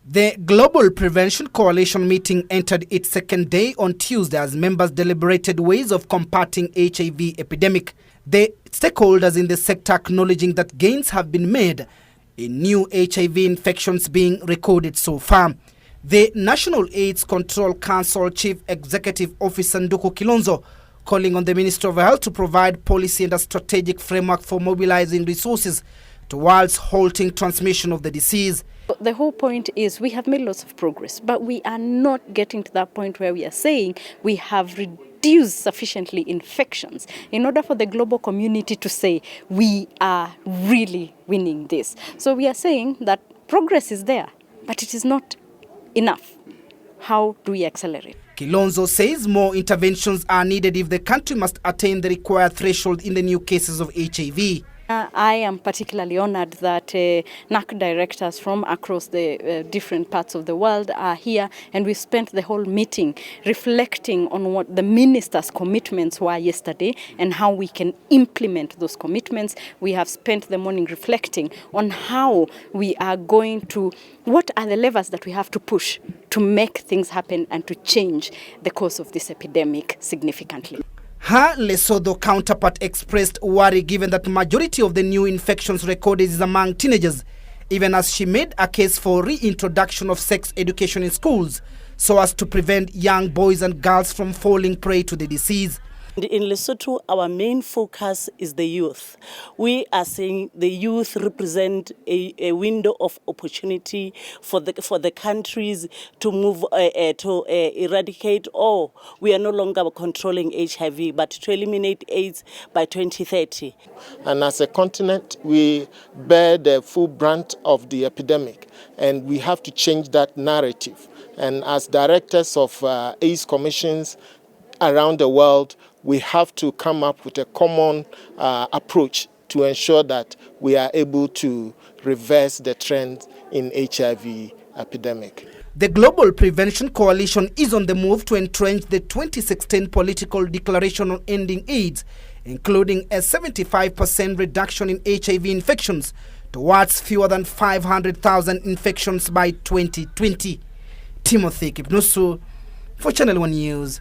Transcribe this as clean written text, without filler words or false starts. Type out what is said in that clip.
The Global Prevention Coalition meeting entered its second day on Tuesday as members deliberated ways of combating HIV epidemic. The stakeholders in the sector acknowledging that gains have been made in new HIV infections being recorded so far. The National AIDS Control Council Chief Executive Officer Nduku Kilonzo calling on the Minister of Health to provide policy and a strategic framework for mobilizing resources towards halting transmission of the disease. The whole point is we have made lots of progress, but we are not getting to that point where we are saying we have reduced sufficiently infections in order for the global community to say we are really winning this. So we are saying that progress is there, but it is not enough. How do we accelerate? Kilonzo says more interventions are needed if the country must attain the required threshold in the new cases of HIV. I am particularly honored that NACC directors from across the different parts of the world are here, and we spent the whole meeting reflecting on what the ministers' commitments were yesterday and how we can implement those commitments. We have spent the morning reflecting on how we are going to, what are the levers that we have to push to make things happen and to change the course of this epidemic significantly. Her Lesotho counterpart expressed worry given that majority of the new infections recorded is among teenagers, even as she made a case for reintroduction of sex education in schools so as to prevent young boys and girls from falling prey to the disease. In Lesotho, our main focus is the youth. We are saying the youth represent a window of opportunity for the countries to move to eradicate, or we are no longer controlling HIV, but to eliminate AIDS by 2030. And as a continent, we bear the full brunt of the epidemic, and we have to change that narrative. And as directors of AIDS commissions around the world, we have to come up with a common approach to ensure that we are able to reverse the trend in HIV epidemic. The Global Prevention Coalition is on the move to entrench the 2016 political declaration on ending AIDS, including a 75% reduction in HIV infections towards fewer than 500,000 infections by 2020. Timothy Kipnusu for Channel 1 News.